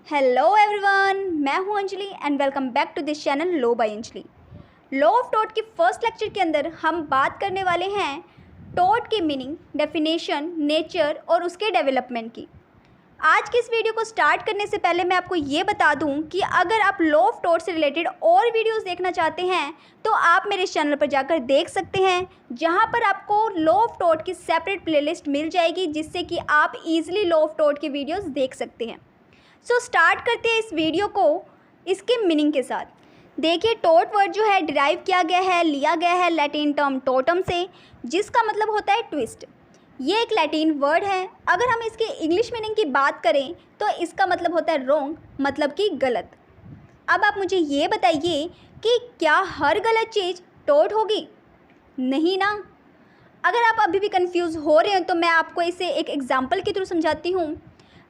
Hello everyone, मैं हूं Anjali and welcome back to this channel law by Anjali. Law of टॉट की फर्स्ट लेक्चर के अंदर हम बात करने वाले हैं टॉट की मीनिंग, डेफिनेशन, नेचर और उसके डेवलपमेंट की। आज की इस वीडियो को स्टार्ट करने से पहले मैं आपको ये बता दूं कि अगर आप लॉ ऑफ टॉट से रिलेटेड और वीडियोस देखना चाहते हैं तो आप मेरे इस चैनल पर जाकर देख सकते हैं, जहां पर आपको लॉ ऑफ टॉट की सेपरेट प्लेलिस्ट मिल जाएगी, जिससे कि आप इजीली लॉ ऑफ टॉट की वीडियोस देख सकते हैं। सो स्टार्ट करते हैं इस वीडियो को इसके मीनिंग के साथ। देखिए, टॉट वर्ड जो है डिराइव लिया गया है लैटिन टर्म टोटम से, जिसका मतलब होता है ट्विस्ट। ये एक लैटिन वर्ड है। अगर हम इसकी इंग्लिश मीनिंग की बात करें तो इसका मतलब होता है रॉन्ग, मतलब कि गलत। अब आप मुझे ये बताइए कि क्या हर गलत चीज़ टॉट होगी? नहीं ना। अगर आप अभी भी कंफ्यूज हो रहे हो तो मैं आपको इसे एक एग्जाम्पल के थ्रू समझाती हूँ।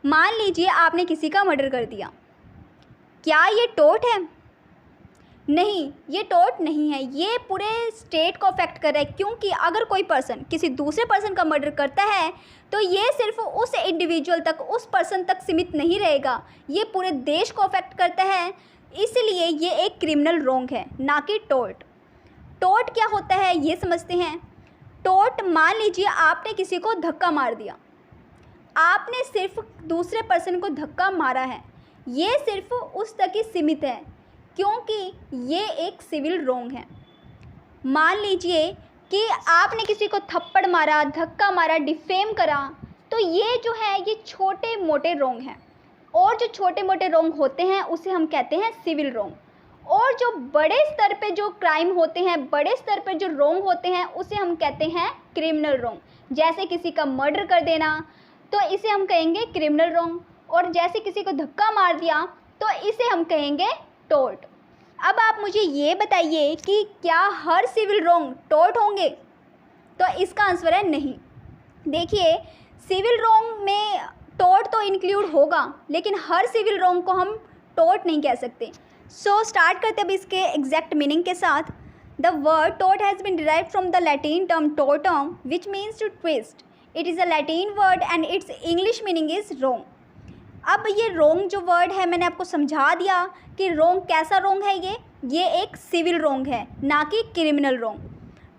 मान लीजिए आपने किसी का मर्डर कर दिया, क्या ये टॉट है? नहीं, ये टॉट नहीं है। ये पूरे स्टेट को अफेक्ट कर रहा है, क्योंकि अगर कोई पर्सन किसी दूसरे पर्सन का मर्डर करता है तो ये सिर्फ उस इंडिविजुअल तक, उस पर्सन तक सीमित नहीं रहेगा, ये पूरे देश को अफेक्ट करता है। इसलिए ये एक क्रिमिनल रॉन्ग है, ना कि टॉट। टॉट क्या होता है ये समझते हैं। टॉट, मान लीजिए आपने किसी को धक्का मार दिया, आपने सिर्फ दूसरे पर्सन को धक्का मारा है, ये सिर्फ उस तक ही सीमित है, क्योंकि ये एक सिविल रॉन्ग है। मान लीजिए कि आपने किसी को थप्पड़ मारा, धक्का मारा, डिफेम करा, तो ये जो है ये छोटे मोटे रॉन्ग हैं, और जो छोटे मोटे रॉन्ग होते हैं उसे हम कहते हैं सिविल रॉन्ग। और जो बड़े स्तर पे जो क्राइम होते हैं, बड़े स्तर पे जो रॉन्ग होते हैं, उसे हम कहते हैं क्रिमिनल रॉन्ग। जैसे किसी का मर्डर कर देना तो इसे हम कहेंगे क्रिमिनल रॉन्ग, और जैसे किसी को धक्का मार दिया तो इसे हम कहेंगे टॉट। अब आप मुझे ये बताइए कि क्या हर सिविल रॉन्ग टॉट होंगे? तो इसका आंसर है नहीं। देखिए, सिविल रॉन्ग में टॉट तो इंक्लूड होगा, लेकिन हर सिविल रॉन्ग को हम टॉट नहीं कह सकते। सो स्टार्ट करते अब इसके एग्जैक्ट मीनिंग के साथ। द वर्ड टॉट has been derived from the Latin term tortum which means to twist. It is a Latin word and its English meaning is wrong. अब ये रोंग जो वर्ड है, मैंने आपको समझा दिया कि रोंग कैसा रोंग है। ये एक सिविल रोंग है, ना कि क्रिमिनल रोंग।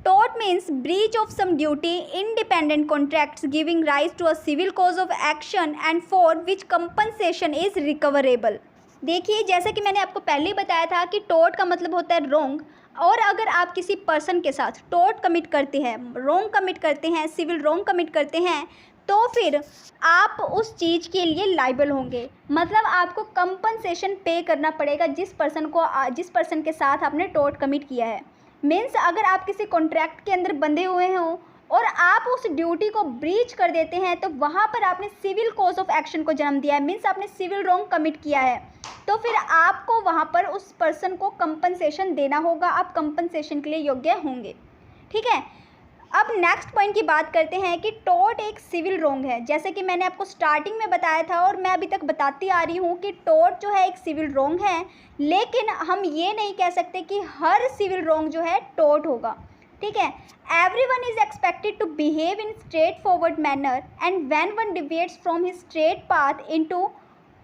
टॉट means breach of some duty, independent contracts giving rise to a civil cause of action and for which compensation is recoverable. देखिए, जैसा कि मैंने आपको पहले ही बताया था कि टॉट का मतलब होता है रोंग, और अगर आप किसी पर्सन के साथ टॉट कमिट करते हैं, रोंग कमिट करते हैं, सिविल रोंग कमिट करते हैं, तो फिर आप उस चीज़ के लिए लाइबल होंगे। मतलब आपको कंपनसेशन पे करना पड़ेगा जिस पर्सन के साथ आपने टॉट कमिट किया है। मीन्स अगर आप किसी कॉन्ट्रैक्ट के अंदर बंधे हुए हों और आप उस ड्यूटी को ब्रीच कर देते हैं, तो वहाँ पर आपने सिविल कॉज ऑफ एक्शन को जन्म दिया है, मीन्स आपने सिविल रॉन्ग कमिट किया है। तो फिर आपको वहाँ पर उस पर्सन को कंपनसेशन देना होगा, आप कंपनसेशन के लिए योग्य होंगे। ठीक है, अब नेक्स्ट पॉइंट की बात करते हैं कि टॉट एक सिविल रॉन्ग है। जैसे कि मैंने आपको स्टार्टिंग में बताया था और मैं अभी तक बताती आ रही हूँ कि टॉट जो है एक सिविल रॉन्ग है, लेकिन हम ये नहीं कह सकते कि हर सिविल रॉन्ग जो है टॉट होगा। ठीक है, everyone is expected to behave in straightforward manner and when one deviates from his straight path into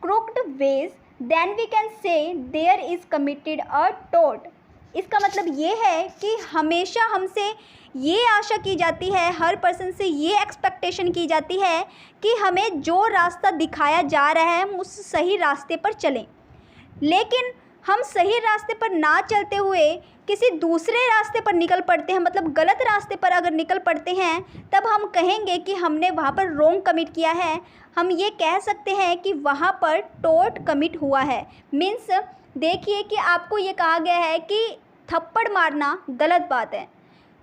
crooked ways then we can say there is committed a टॉट। इसका मतलब ये है कि हमेशा हमसे ये आशा की जाती है, हर पर्सन से ये एक्सपेक्टेशन की जाती है कि हमें जो रास्ता दिखाया जा रहा है हम उस सही रास्ते पर चलें। लेकिन हम सही रास्ते पर ना चलते हुए किसी दूसरे रास्ते पर निकल पड़ते हैं, मतलब गलत रास्ते पर अगर निकल पड़ते हैं, तब हम कहेंगे कि हमने वहाँ पर रॉन्ग कमिट किया है। हम ये कह सकते हैं कि वहाँ पर टॉट कमिट हुआ है। मीन्स देखिए कि आपको ये कहा गया है कि थप्पड़ मारना गलत बात है,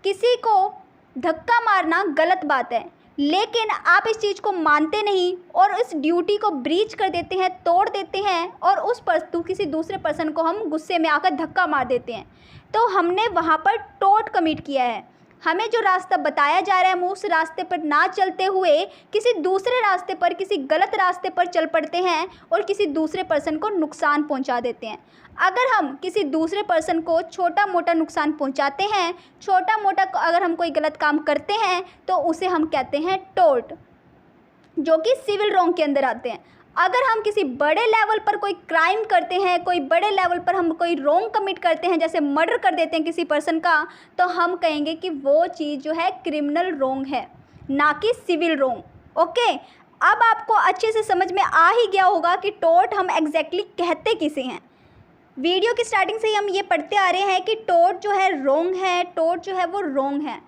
किसी को धक्का मारना गलत बात है, लेकिन आप इस चीज़ को मानते नहीं और इस ड्यूटी को ब्रीच कर देते हैं, तोड़ देते हैं, और किसी दूसरे पर्सन को हम गुस्से में आकर धक्का मार देते हैं, तो हमने वहाँ पर टॉट कमिट किया है। हमें जो रास्ता बताया जा रहा है हम उस रास्ते पर ना चलते हुए किसी दूसरे रास्ते पर, किसी गलत रास्ते पर चल पड़ते हैं और किसी दूसरे पर्सन को नुकसान पहुंचा देते हैं। अगर हम किसी दूसरे पर्सन को छोटा मोटा नुकसान पहुंचाते हैं, छोटा मोटा अगर हम कोई गलत काम करते हैं, तो उसे हम कहते हैं टॉट, जो कि सिविल रॉन्ग के अंदर आते हैं। अगर हम किसी बड़े लेवल पर कोई क्राइम करते हैं, कोई बड़े लेवल पर हम कोई रॉन्ग कमिट करते हैं, जैसे मर्डर कर देते हैं किसी पर्सन का, तो हम कहेंगे कि वो चीज़ जो है क्रिमिनल रॉन्ग है, ना कि सिविल रॉन्ग। ओके, अब आपको अच्छे से समझ में आ ही गया होगा कि टोर्ट हम एग्जैक्टली कहते किसे हैं। वीडियो की स्टार्टिंग से ही हम ये पढ़ते आ रहे हैं कि टोर्ट जो है रॉन्ग है, टोर्ट जो है वो रॉन्ग है।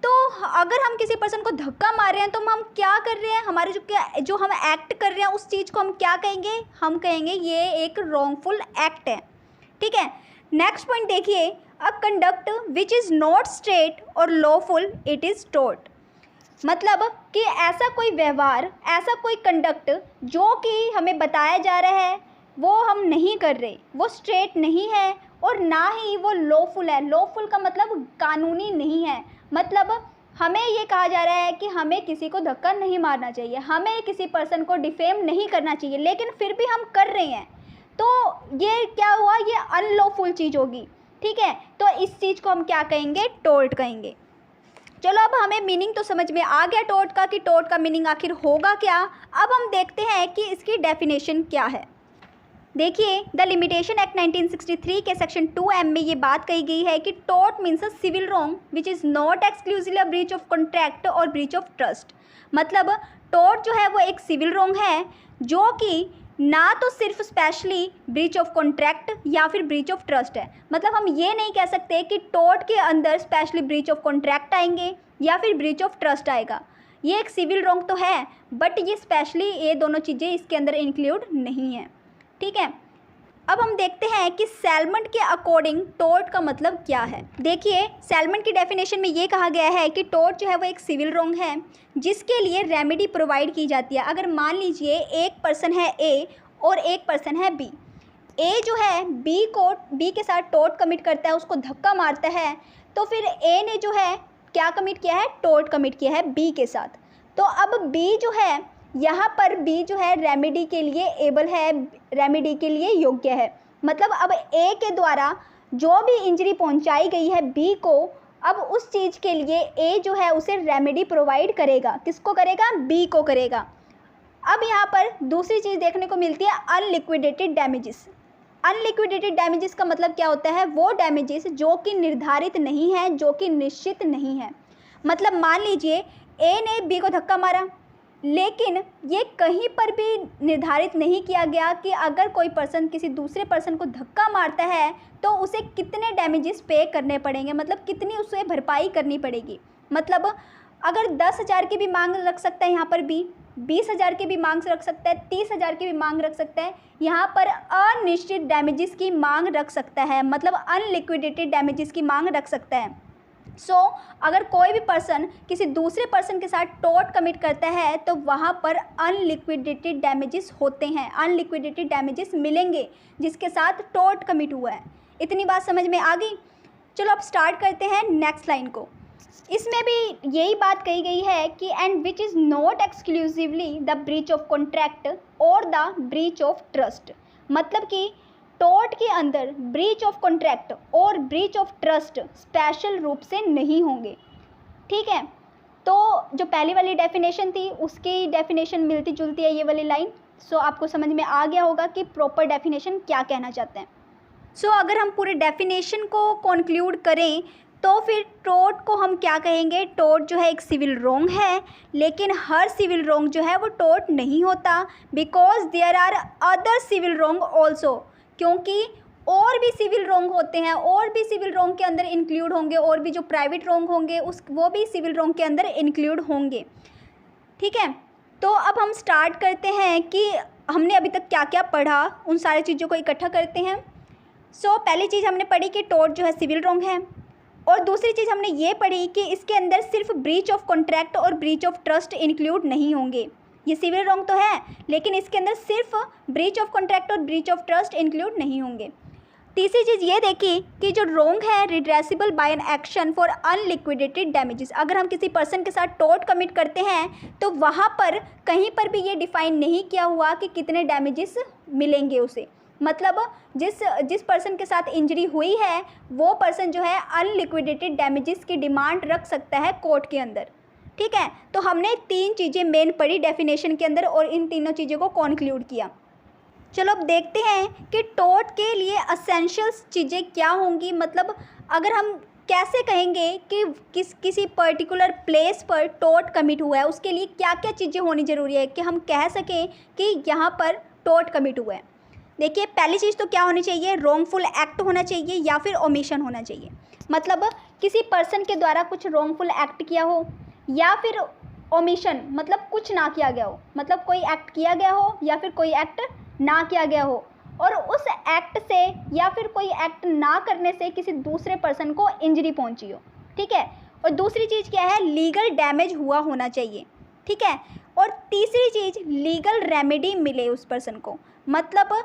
तो अगर हम किसी पर्सन को धक्का मार रहे हैं तो हम क्या कर रहे हैं, हमारे जो हम एक्ट कर रहे हैं उस चीज़ को हम क्या कहेंगे, हम कहेंगे ये एक रॉन्गफुल एक्ट है। ठीक है, नेक्स्ट पॉइंट देखिए, a conduct which is not straight और लॉफुल इट इज़ टोर्ट। मतलब कि ऐसा कोई व्यवहार, ऐसा कोई कंडक्ट जो कि हमें बताया जा रहा है वो हम नहीं कर रहे, वो स्ट्रेट नहीं है और ना ही वो लॉफुल है। लॉफुल का मतलब कानूनी नहीं है, मतलब हमें ये कहा जा रहा है कि हमें किसी को धक्का नहीं मारना चाहिए, हमें किसी पर्सन को डिफेम नहीं करना चाहिए, लेकिन फिर भी हम कर रहे हैं, तो ये क्या हुआ, ये अनलॉफुल चीज़ होगी। ठीक है, तो इस चीज़ को हम क्या कहेंगे, टोर्ट कहेंगे। चलो अब हमें मीनिंग तो समझ में आ गया टोर्ट का, कि टोर्ट का मीनिंग आखिर होगा क्या। अब हम देखते हैं कि इसकी डेफिनेशन क्या है। देखिए, द लिमिटेशन एक्ट 1963 के सेक्शन 2M में ये बात कही गई है कि tort means a civil wrong which is not exclusively a breach of contract और ब्रीच ऑफ ट्रस्ट। मतलब टोर्ट जो है वो एक सिविल रॉन्ग है जो कि ना तो सिर्फ स्पेशली ब्रीच ऑफ कॉन्ट्रैक्ट या फिर ब्रीच ऑफ ट्रस्ट है। मतलब हम ये नहीं कह सकते कि टोर्ट के अंदर स्पेशली ब्रीच ऑफ कॉन्ट्रैक्ट आएंगे या फिर ब्रीच ऑफ ट्रस्ट आएगा। ये एक सिविल रॉन्ग तो है, बट ये स्पेशली ये दोनों चीज़ें इसके अंदर इंक्लूड नहीं है। ठीक है, अब हम देखते हैं कि सैलमन के अकॉर्डिंग टोर्ट का मतलब क्या है। देखिए, सैलमन की डेफिनेशन में ये कहा गया है कि टोर्ट जो है वो एक सिविल रॉन्ग है जिसके लिए रेमेडी प्रोवाइड की जाती है। अगर मान लीजिए एक पर्सन है ए और एक पर्सन है बी, ए जो है बी के साथ टोर्ट कमिट करता है, उसको धक्का मारता है, तो फिर ए ने जो है क्या कमिट किया है, टोर्ट कमिट किया है बी के साथ। तो अब बी जो है, यहाँ पर बी जो है रेमेडी के लिए एबल है, रेमेडी के लिए योग्य है। मतलब अब ए के द्वारा जो भी इंजरी पहुंचाई गई है बी को, अब उस चीज़ के लिए ए जो है उसे रेमेडी प्रोवाइड करेगा। किसको करेगा, बी को करेगा। अब यहाँ पर दूसरी चीज़ देखने को मिलती है अनलिक्विडेटेड डैमेजेस। अनलिक्विडेटेड डैमेजेस का मतलब क्या होता है, वो डैमेजेस जो कि निर्धारित नहीं है, जो कि निश्चित नहीं है। मतलब मान लीजिए ए ने बी को धक्का मारा, लेकिन ये कहीं पर भी निर्धारित नहीं किया गया कि अगर कोई पर्सन किसी दूसरे पर्सन को धक्का मारता है तो उसे कितने डैमेजेस पे करने पड़ेंगे, मतलब कितनी उसे भरपाई करनी पड़ेगी। मतलब अगर 10,000 की भी मांग रख सकता है यहाँ पर बी, 20,000 की भी मांग रख सकता है, 30,000 की भी मांग रख सकता है, यहाँ पर अनिश्चित डैमेजेस की मांग रख सकता है, मतलब अनलिक्विडेटेड डैमेजेस की मांग रख सकता है। अगर कोई भी पर्सन किसी दूसरे पर्सन के साथ टोर्ट कमिट करता है तो वहाँ पर अनलिक्विडेटेड डैमेजेस होते हैं, अनलिक्विडेटेड डैमेजेस मिलेंगे जिसके साथ टोर्ट कमिट हुआ है। इतनी बात समझ में आ गई। चलो अब स्टार्ट करते हैं नेक्स्ट लाइन को। इसमें भी यही बात कही गई है कि and which is not exclusively the breach of contract और द ब्रीच ऑफ ट्रस्ट। मतलब कि टोर्ट के अंदर ब्रीच ऑफ कॉन्ट्रैक्ट और ब्रीच ऑफ ट्रस्ट स्पेशल रूप से नहीं होंगे। ठीक है, तो जो पहली वाली डेफिनेशन थी उसकी डेफिनेशन मिलती जुलती है ये वाली लाइन। आपको समझ में आ गया होगा कि प्रॉपर डेफिनेशन क्या कहना चाहते हैं। अगर हम पूरे डेफिनेशन को कंक्लूड करें तो फिर टोर्ट को हम क्या कहेंगे, टोर्ट जो है एक सिविल रॉन्ग है, लेकिन हर सिविल रॉन्ग जो है वो टोर्ट नहीं होता, because there are other civil wrong also, क्योंकि और भी सिविल रॉन्ग होते हैं, और भी सिविल रॉन्ग के अंदर इंक्लूड होंगे, और भी जो प्राइवेट रॉन्ग होंगे वो भी सिविल रॉन्ग के अंदर इंक्लूड होंगे। ठीक है, तो अब हम स्टार्ट करते हैं कि हमने अभी तक क्या क्या पढ़ा, उन सारी चीज़ों को इकट्ठा करते हैं। पहली चीज़ हमने पढ़ी कि टोर्ट जो है सिविल रॉन्ग है, और दूसरी चीज़ हमने ये पढ़ी कि इसके अंदर सिर्फ ब्रीच ऑफ कॉन्ट्रैक्ट और ब्रीच ऑफ ट्रस्ट इंक्लूड नहीं होंगे। ये सिविल रॉन्ग तो है लेकिन इसके अंदर सिर्फ ब्रीच ऑफ कॉन्ट्रैक्ट और ब्रीच ऑफ ट्रस्ट इंक्लूड नहीं होंगे। तीसरी चीज़ ये देखी कि जो रॉन्ग है redressible by an action for unliquidated damages. अगर हम किसी पर्सन के साथ टोर्ट कमिट करते हैं तो वहाँ पर कहीं पर भी ये डिफाइन नहीं किया हुआ कि कितने डैमेजेस मिलेंगे उसे। मतलब जिस पर्सन के साथ इंजरी हुई है वो पर्सन जो है अनलिक्विडेटेड डैमेजेस की डिमांड रख सकता है कोर्ट के अंदर। ठीक है, तो हमने 3 चीज़ें मेन पढ़ी डेफिनेशन के अंदर और इन तीनों चीज़ों को कॉन्क्लूड किया। चलो अब देखते हैं कि टोट के लिए असेंशियल्स चीज़ें क्या होंगी। मतलब अगर हम कैसे कहेंगे कि किसी पर्टिकुलर प्लेस पर टोट कमिट हुआ है, उसके लिए क्या क्या चीज़ें होनी ज़रूरी है कि हम कह सकें कि यहाँ पर टोट कमिट हुआ है। देखिए, पहली चीज़ तो क्या होनी चाहिए, रॉन्गफुल एक्ट होना चाहिए या फिर ओमिशन होना चाहिए। मतलब किसी पर्सन के द्वारा कुछ रॉन्गफुल एक्ट किया हो या फिर ओमिशन मतलब कुछ ना किया गया हो, मतलब कोई एक्ट किया गया हो या फिर कोई एक्ट ना किया गया हो और उस एक्ट से या फिर कोई एक्ट ना करने से किसी दूसरे पर्सन को इंजरी पहुंची हो। ठीक है, और दूसरी चीज़ क्या है, लीगल डैमेज हुआ होना चाहिए। ठीक है, और तीसरी चीज़ लीगल रेमेडी मिले उस पर्सन को। मतलब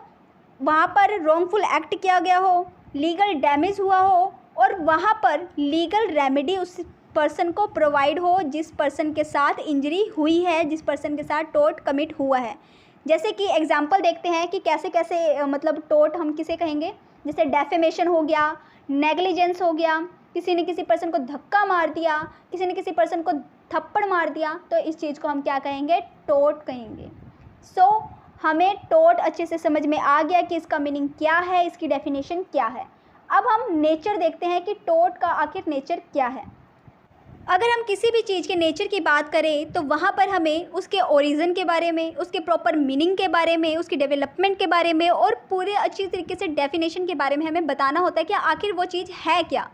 वहाँ पर रॉन्गफुल एक्ट किया गया हो, लीगल डैमेज हुआ हो और वहाँ पर लीगल रेमेडी उस पर्सन को प्रोवाइड हो जिस पर्सन के साथ इंजरी हुई है, जिस पर्सन के साथ टोट कमिट हुआ है। जैसे कि एग्जांपल देखते हैं कि कैसे कैसे मतलब टोट हम किसे कहेंगे। जैसे डेफेमेशन हो गया, नेग्लिजेंस हो गया, किसी ने किसी पर्सन को धक्का मार दिया, किसी ने किसी पर्सन को थप्पड़ मार दिया, तो इस चीज़ को हम क्या कहेंगे, टोट कहेंगे। सो हमें टोट अच्छे से समझ में आ गया कि इसका मीनिंग क्या है, इसकी डेफिनेशन क्या है। अब हम नेचर देखते हैं कि टोट का आखिर नेचर क्या है। अगर हम किसी भी चीज़ के नेचर की बात करें तो वहाँ पर हमें उसके ओरिजिन के बारे में, उसके प्रॉपर मीनिंग के बारे में, उसकी डेवलपमेंट के बारे में और पूरे अच्छी तरीके से डेफिनेशन के बारे में हमें बताना होता है कि आखिर वो चीज़ है क्या।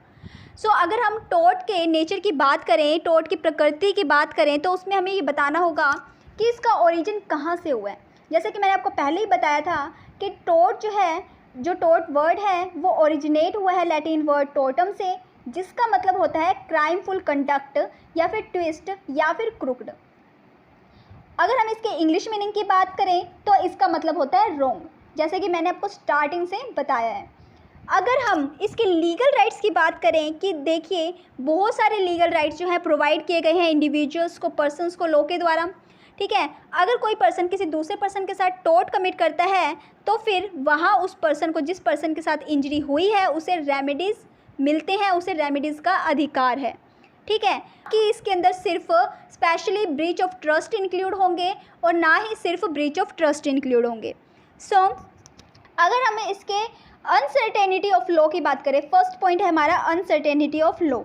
सो अगर हम टोट के नेचर की बात करें, टोट की प्रकृति की बात करें, तो उसमें हमें ये बताना होगा कि इसका ओरिजिन कहाँ से हुआ है। जैसे कि मैंने आपको पहले ही बताया था कि टोट जो है, जो टोट वर्ड है वो ओरिजिनेट हुआ है लैटिन वर्ड टोटम से, जिसका मतलब होता है क्राइमफुल कंडक्ट या फिर ट्विस्ट या फिर क्रुक्ड। अगर हम इसके इंग्लिश मीनिंग की बात करें तो इसका मतलब होता है रॉन्ग, जैसे कि मैंने आपको स्टार्टिंग से बताया है। अगर हम इसके लीगल राइट्स की बात करें कि देखिए बहुत सारे लीगल राइट्स जो है प्रोवाइड किए गए हैं इंडिविजुअल्स को, पर्सन्स को, लॉ के द्वारा। ठीक है, अगर कोई पर्सन किसी दूसरे पर्सन के साथ टोट कमिट करता है तो फिर वहाँ उस पर्सन को, जिस पर्सन के साथ इंजरी हुई है, उसे रेमेडीज़ मिलते हैं, उसे रेमेडीज़ का अधिकार है। ठीक है, कि इसके अंदर सिर्फ specially breach of trust include होंगे और ना ही सिर्फ ब्रीच ऑफ ट्रस्ट इंक्लूड होंगे। सो अगर हमें इसके अनसर्टेनिटी ऑफ लॉ की बात करें, फर्स्ट पॉइंट है हमारा अनसर्टेनिटी ऑफ लॉ।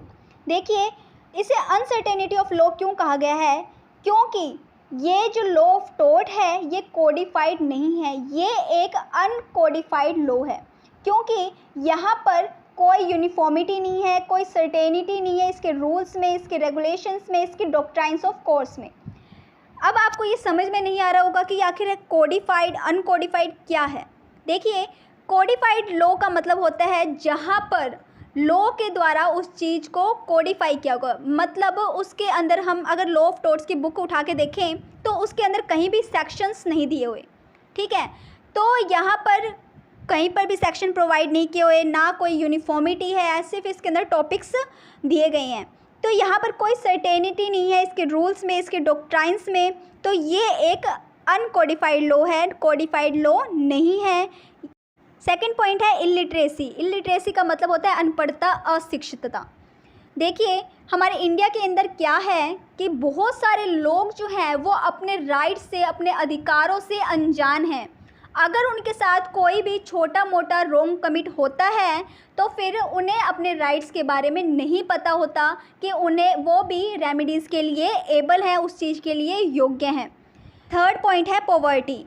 देखिए, इसे अनसर्टेनिटी ऑफ लॉ क्यों कहा गया है, क्योंकि ये जो लॉ ऑफ टोट है ये कोडिफाइड नहीं है, ये एक अनकोडिफाइड लॉ है। क्योंकि यहाँ पर कोई यूनिफॉर्मिटी नहीं है, कोई सर्टेनिटी नहीं है इसके रूल्स में, इसके रेगुलेशंस में, इसकी डॉक्ट्राइन्स ऑफ कोर्स में। अब आपको ये समझ में नहीं आ रहा होगा कि आखिर कोडिफाइड अनकोडिफाइड क्या है। देखिए, कोडिफाइड लॉ का मतलब होता है जहाँ पर लॉ के द्वारा उस चीज़ को कोडिफाई किया होगा। मतलब उसके अंदर हम अगर लॉ ऑफ टोट्स की बुक उठा के देखें तो उसके अंदर कहीं भी सेक्शंस नहीं दिए हुए। ठीक है, तो यहाँ पर कहीं पर भी सेक्शन प्रोवाइड नहीं किए हुए, ना कोई यूनिफॉर्मिटी है, सिर्फ इसके अंदर टॉपिक्स दिए गए हैं। तो यहाँ पर कोई सर्टेनिटी नहीं है इसके रूल्स में, इसके डॉक्ट्राइन्स में। तो ये एक अनकोडिफाइड लॉ है, कोडिफाइड लॉ नहीं है। सेकंड पॉइंट है इलिटरेसी। इलिटरेसी का मतलब होता है अनपढ़ता, अशिक्षितता। देखिए, हमारे इंडिया के अंदर क्या है कि बहुत सारे लोग जो हैं वो अपने राइट से, अपने अधिकारों से अनजान हैं। अगर उनके साथ कोई भी छोटा मोटा रॉन्ग कमिट होता है तो फिर उन्हें अपने राइट्स के बारे में नहीं पता होता कि उन्हें वो भी रेमेडीज़ के लिए एबल हैं, उस चीज़ के लिए योग्य हैं। थर्ड पॉइंट है पॉवर्टी।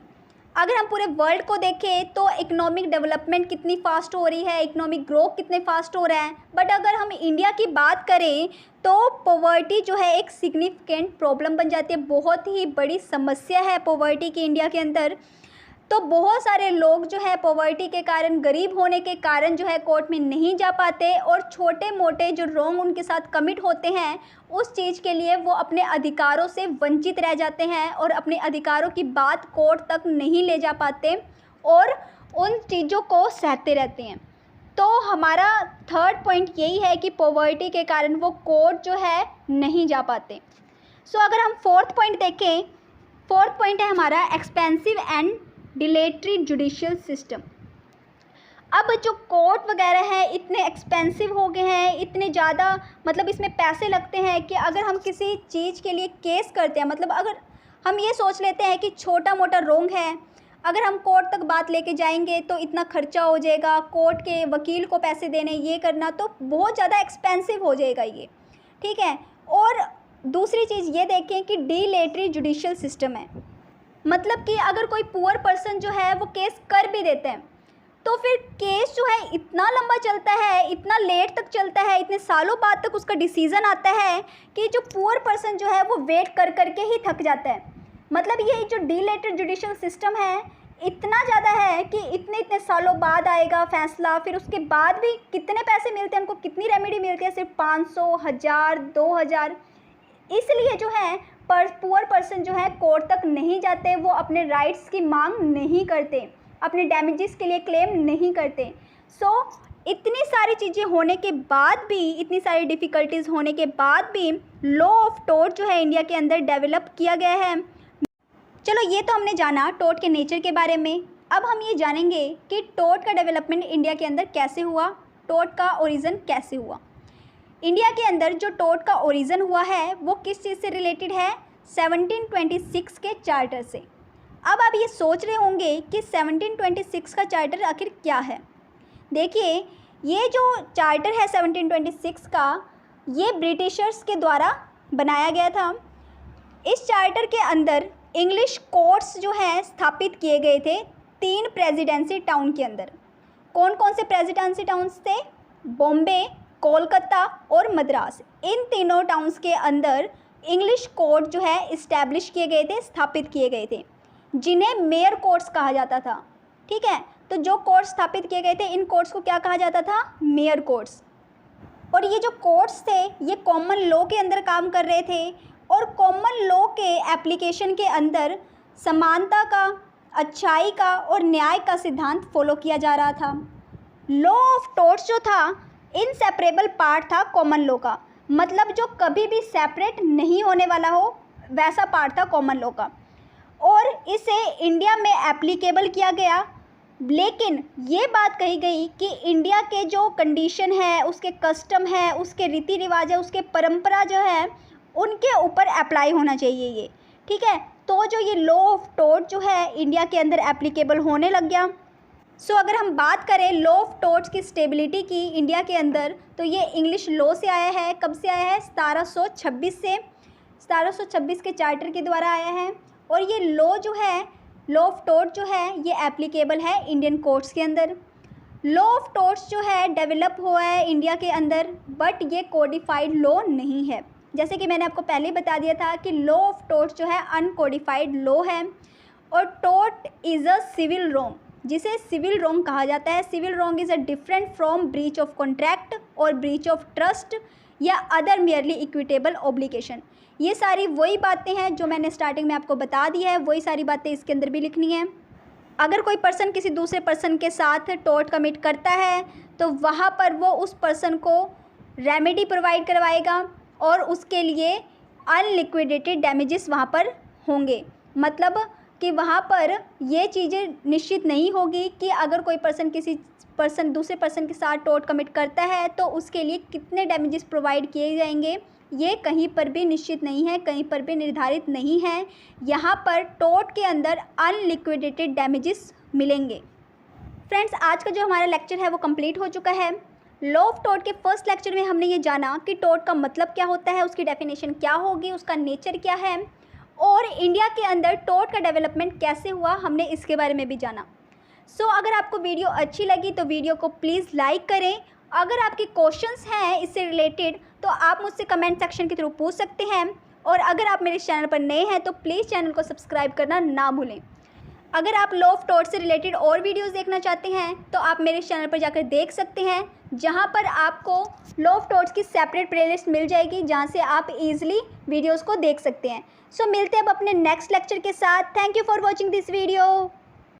अगर हम पूरे वर्ल्ड को देखें तो इकोनॉमिक डेवलपमेंट कितनी फास्ट हो रही है, इकोनॉमिक ग्रोथ कितने फास्ट हो रहा है, बट अगर हम इंडिया की बात करें तो पॉवर्टी जो है एक सिग्निफिकेंट प्रॉब्लम बन जाती है। बहुत ही बड़ी समस्या है पॉवर्टी की इंडिया के अंदर। तो बहुत सारे लोग जो है पॉवर्टी के कारण, गरीब होने के कारण जो है कोर्ट में नहीं जा पाते और छोटे मोटे जो रॉन्ग उनके साथ कमिट होते हैं उस चीज़ के लिए वो अपने अधिकारों से वंचित रह जाते हैं और अपने अधिकारों की बात कोर्ट तक नहीं ले जा पाते और उन चीज़ों को सहते रहते हैं। तो हमारा थर्ड पॉइंट यही है कि पॉवर्टी के कारण वो कोर्ट जो है नहीं जा पाते। सो अगर हम फोर्थ पॉइंट देखें, फोर्थ पॉइंट है हमारा एक्सपेंसिव एंड डिलेटरी जुडिशियल सिस्टम। अब जो कोर्ट वगैरह हैं इतने एक्सपेंसिव हो गए हैं, इतने ज़्यादा मतलब इसमें पैसे लगते हैं कि अगर हम किसी चीज़ के लिए केस करते हैं, मतलब अगर हम ये सोच लेते हैं कि छोटा मोटा रोंग है, अगर हम कोर्ट तक बात लेके जाएंगे तो इतना खर्चा हो जाएगा, कोर्ट के वकील को पैसे देने, ये करना तो बहुत ज़्यादा एक्सपेंसिव हो जाएगा ये, ठीक है। और दूसरी चीज़ ये देखें कि डिलेटरी जुडिशियल सिस्टम है, मतलब कि अगर कोई पुअर पर्सन जो है वो केस कर भी देते हैं तो फिर केस जो है इतना लंबा चलता है, इतना लेट तक चलता है, इतने सालों बाद तक उसका डिसीज़न आता है कि जो पुअर पर्सन जो है वो वेट कर करके ही थक जाता है। मतलब ये जो डिलेटेड जुडिशियल सिस्टम है इतना ज़्यादा है कि इतने इतने सालों बाद आएगा फैसला, फिर उसके बाद भी कितने पैसे मिलते हैं उनको, कितनी रेमेडी मिलती है, सिर्फ 500, 1000, 2000। इसलिए जो है पुअर पर्सन जो है कोर्ट तक नहीं जाते, वो अपने राइट्स की मांग नहीं करते, अपने डैमेजेस के लिए क्लेम नहीं करते। सो इतनी सारी चीज़ें होने के बाद भी, इतनी सारी डिफ़िकल्टीज़ होने के बाद भी लॉ ऑफ टॉर्ट जो है इंडिया के अंदर डेवलप किया गया है। चलो ये तो हमने जाना टॉर्ट के नेचर के बारे में। अब हम ये जानेंगे कि टॉर्ट का डेवलपमेंट इंडिया के अंदर कैसे हुआ, टॉर्ट का ओरिजिन कैसे हुआ। इंडिया के अंदर जो टॉर्ट का ओरिजिन हुआ है वो किस चीज़ से रिलेटेड है, 1726 के चार्टर से। अब आप ये सोच रहे होंगे कि 1726 का चार्टर आखिर क्या है। देखिए ये जो चार्टर है 1726 का, ये ब्रिटिशर्स के द्वारा बनाया गया था। इस चार्टर के अंदर इंग्लिश कोर्ट्स जो हैं स्थापित किए गए थे 3 प्रेसिडेंसी टाउन के अंदर। कौन कौन से प्रेसिडेंसी टाउन्स थे, बॉम्बे, कोलकाता और मद्रास। इन तीनों टाउन्स के अंदर इंग्लिश कोर्ट जो है इस्टेब्लिश किए गए थे, स्थापित किए गए थे, जिन्हें मेयर कोर्ट्स कहा जाता था, ठीक है। तो जो कोर्ट्स स्थापित किए गए थे इन कोर्ट्स को क्या कहा जाता था, मेयर कोर्ट्स। और ये जो कोर्ट्स थे ये कॉमन लॉ के अंदर काम कर रहे थे और कॉमन लॉ के एप्लीकेशन के अंदर समानता का, अच्छाई का और न्याय का सिद्धांत फॉलो किया जा रहा था। लॉ ऑफ टॉर्ट्स जो था इनसेपरेबल पार्ट था कॉमन लॉ का, मतलब जो कभी भी सेपरेट नहीं होने वाला हो वैसा पार्ट था कॉमन लॉ का, और इसे इंडिया में एप्लीकेबल किया गया। लेकिन ये बात कही गई कि इंडिया के जो कंडीशन है, उसके कस्टम है, उसके रीति रिवाज है, उसके परंपरा जो है उनके ऊपर अप्लाई होना चाहिए ये, ठीक है। तो जो ये लॉ ऑफ टॉर्ट जो है इंडिया के अंदर एप्लीकेबल होने लग गया। सो अगर हम बात करें लॉ ऑफ टॉर्ट्स की स्टेबिलिटी की इंडिया के अंदर, तो ये इंग्लिश लॉ से आया है। कब से आया है, 1726 से, 1726 के चार्टर के द्वारा आया है। और ये लॉ जो है, लॉ ऑफ टॉर्ट जो है ये एप्लीकेबल है इंडियन कोर्ट्स के अंदर। लॉ ऑफ टॉर्ट्स जो है डेवलप हुआ है इंडिया के अंदर, बट ये कोडिफाइड लॉ नहीं है। जैसे कि मैंने आपको पहले ही बता दिया था कि लॉ ऑफ टॉर्ट्स जो है अनकोडिफाइड लॉ है। और tort is a civil wrong, जिसे सिविल रॉन्ग कहा जाता है। Civil wrong is a different from breach of contract और ब्रीच ऑफ ट्रस्ट या अदर मियरली इक्विटेबल ऑब्लिगेशन। ये सारी वही बातें हैं जो मैंने स्टार्टिंग में आपको बता दी है, वही सारी बातें इसके अंदर भी लिखनी है। अगर कोई पर्सन किसी दूसरे पर्सन के साथ टॉर्ट कमिट करता है तो वहाँ पर वो उस पर्सन को रेमेडी प्रोवाइड करवाएगा और उसके लिए अनलिक्विडेटेड डैमेजेस वहाँ पर होंगे। मतलब कि वहाँ पर ये चीज़ें निश्चित नहीं होगी कि अगर कोई पर्सन किसी दूसरे पर्सन के साथ टॉर्ट कमिट करता है तो उसके लिए कितने डैमेजेस प्रोवाइड किए जाएंगे, ये कहीं पर भी निश्चित नहीं है, कहीं पर भी निर्धारित नहीं है। यहाँ पर टॉर्ट के अंदर अनलिक्विडेटेड डैमेजेस मिलेंगे। फ्रेंड्स, आज का जो हमारा लेक्चर है वो कंप्लीट हो चुका है। लॉ ऑफ टॉर्ट के फर्स्ट लेक्चर में हमने ये जाना कि टॉर्ट का मतलब क्या होता है, उसकी डेफिनेशन क्या होगी, उसका नेचर क्या है, और इंडिया के अंदर टॉर्ट का डेवलपमेंट कैसे हुआ, हमने इसके बारे में भी जाना। सो अगर आपको वीडियो अच्छी लगी तो वीडियो को प्लीज़ लाइक करें। अगर आपके क्वेश्चंस हैं इससे रिलेटेड तो आप मुझसे कमेंट सेक्शन के थ्रू पूछ सकते हैं। और अगर आप मेरे चैनल पर नए हैं तो प्लीज़ चैनल को सब्सक्राइब करना ना भूलें। अगर आप लॉ ऑफ टॉर्ट से रिलेटेड और वीडियोस देखना चाहते हैं तो आप मेरे चैनल पर जाकर देख सकते हैं, जहां पर आपको लॉ ऑफ टॉर्ट्स की सेपरेट प्लेलिस्ट मिल जाएगी जहां से आप इजीली वीडियोस को देख सकते हैं। सो मिलते हैं अब अपने नेक्स्ट लेक्चर के साथ। Thank you for watching this video.